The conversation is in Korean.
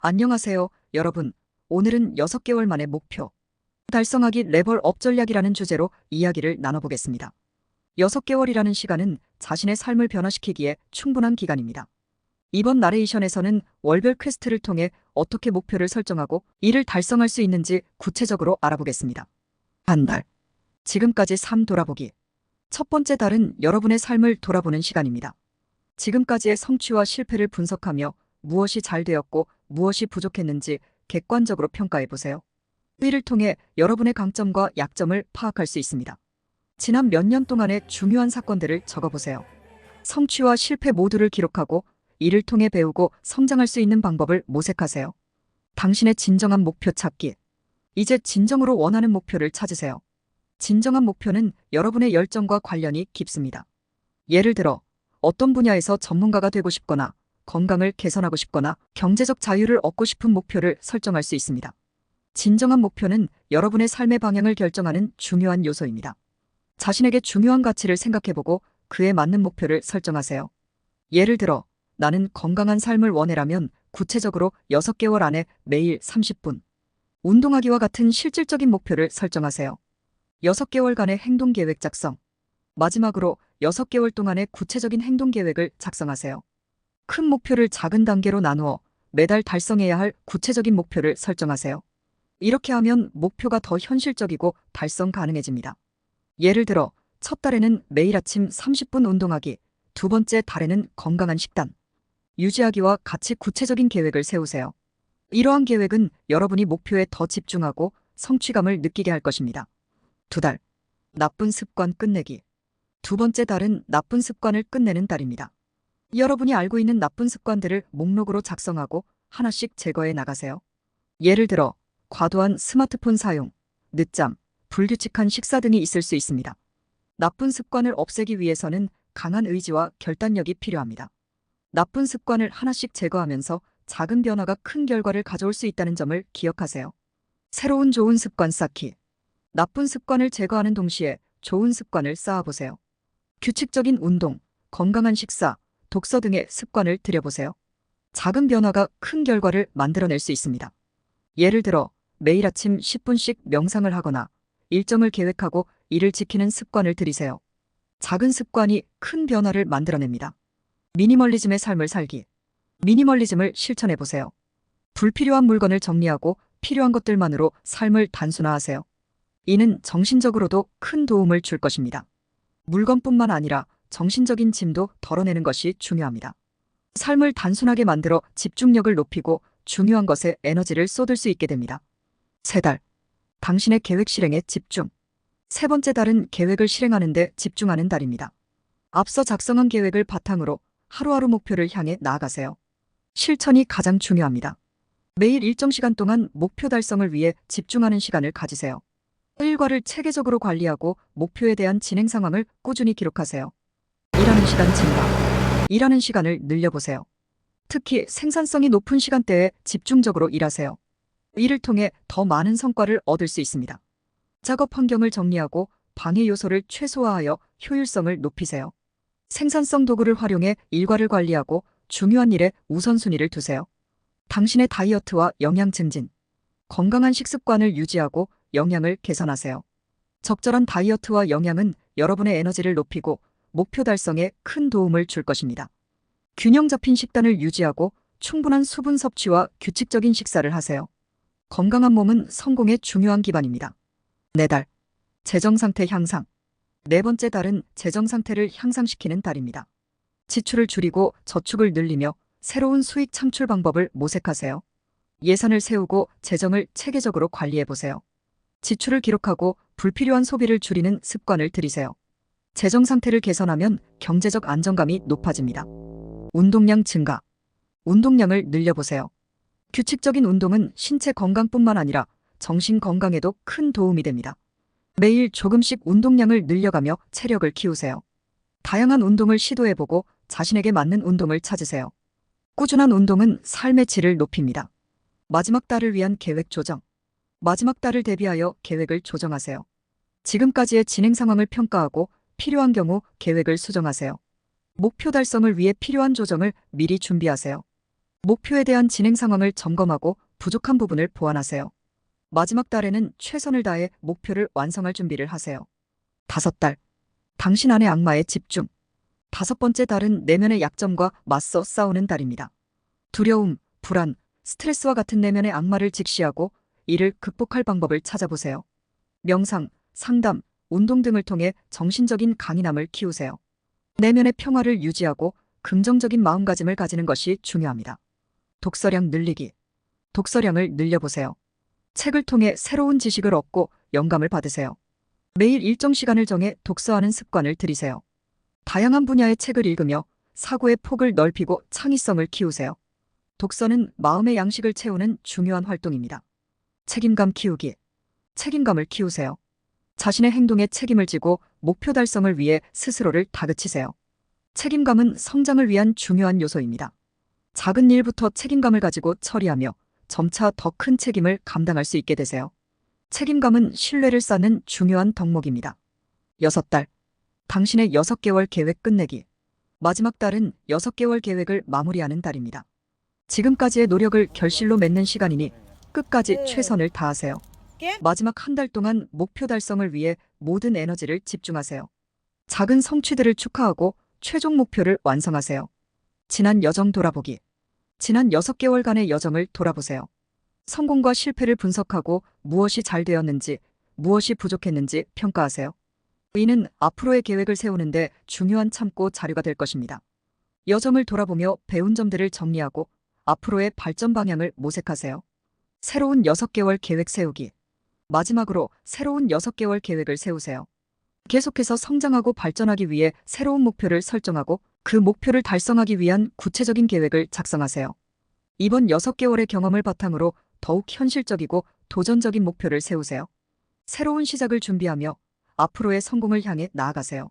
안녕하세요, 여러분. 오늘은 6개월 만에 목표 달성하기 레벨업 전략이라는 주제로 이야기를 나눠보겠습니다. 6개월이라는 시간은 자신의 삶을 변화시키기에 충분한 기간입니다. 이번 나레이션에서는 월별 퀘스트를 통해 어떻게 목표를 설정하고 이를 달성할 수 있는지 구체적으로 알아보겠습니다. 한 달. 지금까지 삶 돌아보기. 첫 번째 달은 여러분의 삶을 돌아보는 시간입니다. 지금까지의 성취와 실패를 분석하며 무엇이 잘 되었고 무엇이 부족했는지 객관적으로 평가해 보세요. 이를 통해 여러분의 강점과 약점을 파악할 수 있습니다. 지난 몇 년 동안의 중요한 사건들을 적어보세요. 성취와 실패 모두를 기록하고 이를 통해 배우고 성장할 수 있는 방법을 모색하세요. 당신의 진정한 목표 찾기. 이제 진정으로 원하는 목표를 찾으세요. 진정한 목표는 여러분의 열정과 관련이 깊습니다. 예를 들어 어떤 분야에서 전문가가 되고 싶거나 건강을 개선하고 싶거나 경제적 자유를 얻고 싶은 목표를 설정할 수 있습니다. 진정한 목표는 여러분의 삶의 방향을 결정하는 중요한 요소입니다. 자신에게 중요한 가치를 생각해보고 그에 맞는 목표를 설정하세요. 예를 들어 나는 건강한 삶을 원해라면 구체적으로 6개월 안에 매일 30분 운동하기와 같은 실질적인 목표를 설정하세요. 6개월간의 행동계획 작성. 마지막으로 6개월 동안의 구체적인 행동계획을 작성하세요. 큰 목표를 작은 단계로 나누어 매달 달성해야 할 구체적인 목표를 설정하세요. 이렇게 하면 목표가 더 현실적이고 달성 가능해집니다. 예를 들어 첫 달에는 매일 아침 30분 운동하기, 두 번째 달에는 건강한 식단 유지하기와 같이 구체적인 계획을 세우세요. 이러한 계획은 여러분이 목표에 더 집중하고 성취감을 느끼게 할 것입니다. 두 달. 나쁜 습관 끝내기. 두 번째 달은 나쁜 습관을 끝내는 달입니다. 여러분이 알고 있는 나쁜 습관들을 목록으로 작성하고 하나씩 제거해 나가세요. 예를 들어 과도한 스마트폰 사용, 늦잠, 불규칙한 식사 등이 있을 수 있습니다. 나쁜 습관을 없애기 위해서는 강한 의지와 결단력이 필요합니다. 나쁜 습관을 하나씩 제거하면서 작은 변화가 큰 결과를 가져올 수 있다는 점을 기억하세요. 새로운 좋은 습관 쌓기. 나쁜 습관을 제거하는 동시에 좋은 습관을 쌓아보세요. 규칙적인 운동, 건강한 식사, 독서 등의 습관을 들여보세요. 작은 변화가 큰 결과를 만들어낼 수 있습니다. 예를 들어 매일 아침 10분씩 명상을 하거나 일정을 계획하고 이를 지키는 습관을 들이세요. 작은 습관이 큰 변화를 만들어냅니다. 미니멀리즘의 삶을 살기. 미니멀리즘을 실천해보세요. 불필요한 물건을 정리하고 필요한 것들만으로 삶을 단순화하세요. 이는 정신적으로도 큰 도움을 줄 것입니다. 물건뿐만 아니라 정신적인 짐도 덜어내는 것이 중요합니다. 삶을 단순하게 만들어 집중력을 높이고 중요한 것에 에너지를 쏟을 수 있게 됩니다. 세 달. 당신의 계획 실행에 집중. 세 번째 달은 계획을 실행하는 데 집중하는 달입니다. 앞서 작성한 계획을 바탕으로 하루하루 목표를 향해 나아가세요. 실천이 가장 중요합니다. 매일 일정 시간 동안 목표 달성을 위해 집중하는 시간을 가지세요. 일과를 체계적으로 관리하고 목표에 대한 진행 상황을 꾸준히 기록하세요. 일하는 시간 증가. 일하는 시간을 늘려보세요. 특히 생산성이 높은 시간대에 집중적으로 일하세요. 이를 통해 더 많은 성과를 얻을 수 있습니다. 작업 환경을 정리하고 방해 요소를 최소화하여 효율성을 높이세요. 생산성 도구를 활용해 일과를 관리하고 중요한 일에 우선순위를 두세요. 당신의 다이어트와 영양 증진. 건강한 식습관을 유지하고 영양을 개선하세요. 적절한 다이어트와 영양은 여러분의 에너지를 높이고 목표 달성에 큰 도움을 줄 것입니다. 균형 잡힌 식단을 유지하고 충분한 수분 섭취와 규칙적인 식사를 하세요. 건강한 몸은 성공의 중요한 기반입니다. 네 달. 재정 상태 향상. 네 번째 달은 재정 상태를 향상시키는 달입니다. 지출을 줄이고 저축을 늘리며 새로운 수익 창출 방법을 모색하세요. 예산을 세우고 재정을 체계적으로 관리해보세요. 지출을 기록하고 불필요한 소비를 줄이는 습관을 들이세요. 재정 상태를 개선하면 경제적 안정감이 높아집니다. 운동량 증가. 운동량을 늘려보세요. 규칙적인 운동은 신체 건강뿐만 아니라 정신 건강에도 큰 도움이 됩니다. 매일 조금씩 운동량을 늘려가며 체력을 키우세요. 다양한 운동을 시도해보고 자신에게 맞는 운동을 찾으세요. 꾸준한 운동은 삶의 질을 높입니다. 마지막 달을 위한 계획 조정. 마지막 달을 대비하여 계획을 조정하세요. 지금까지의 진행 상황을 평가하고 필요한 경우 계획을 수정하세요. 목표 달성을 위해 필요한 조정을 미리 준비하세요. 목표에 대한 진행 상황을 점검하고 부족한 부분을 보완하세요. 마지막 달에는 최선을 다해 목표를 완성할 준비를 하세요. 5달. 당신 안의 악마에 집중. 5번째 달은 내면의 약점과 맞서 싸우는 달입니다. 두려움, 불안, 스트레스와 같은 내면의 악마를 직시하고 이를 극복할 방법을 찾아보세요. 명상, 상담, 운동 등을 통해 정신적인 강인함을 키우세요. 내면의 평화를 유지하고 긍정적인 마음가짐을 가지는 것이 중요합니다. 독서량 늘리기. 독서량을 늘려보세요. 책을 통해 새로운 지식을 얻고 영감을 받으세요. 매일 일정 시간을 정해 독서하는 습관을 들이세요. 다양한 분야의 책을 읽으며 사고의 폭을 넓히고 창의성을 키우세요. 독서는 마음의 양식을 채우는 중요한 활동입니다. 책임감 키우기. 책임감을 키우세요. 자신의 행동에 책임을 지고 목표 달성을 위해 스스로를 다그치세요. 책임감은 성장을 위한 중요한 요소입니다. 작은 일부터 책임감을 가지고 처리하며 점차 더 큰 책임을 감당할 수 있게 되세요. 책임감은 신뢰를 쌓는 중요한 덕목입니다. 6달. 당신의 6개월 계획 끝내기. 마지막 달은 6개월 계획을 마무리하는 달입니다. 지금까지의 노력을 결실로 맺는 시간이니 끝까지 최선을 다하세요. 마지막 한 달 동안 목표 달성을 위해 모든 에너지를 집중하세요. 작은 성취들을 축하하고 최종 목표를 완성하세요. 지난 여정 돌아보기. 지난 6개월간의 여정을 돌아보세요. 성공과 실패를 분석하고 무엇이 잘 되었는지, 무엇이 부족했는지 평가하세요. 이는 앞으로의 계획을 세우는데 중요한 참고 자료가 될 것입니다. 여정을 돌아보며 배운 점들을 정리하고 앞으로의 발전 방향을 모색하세요. 새로운 6개월 계획 세우기. 마지막으로 새로운 6개월 계획을 세우세요. 계속해서 성장하고 발전하기 위해 새로운 목표를 설정하고 그 목표를 달성하기 위한 구체적인 계획을 작성하세요. 이번 6개월의 경험을 바탕으로 더욱 현실적이고 도전적인 목표를 세우세요. 새로운 시작을 준비하며 앞으로의 성공을 향해 나아가세요.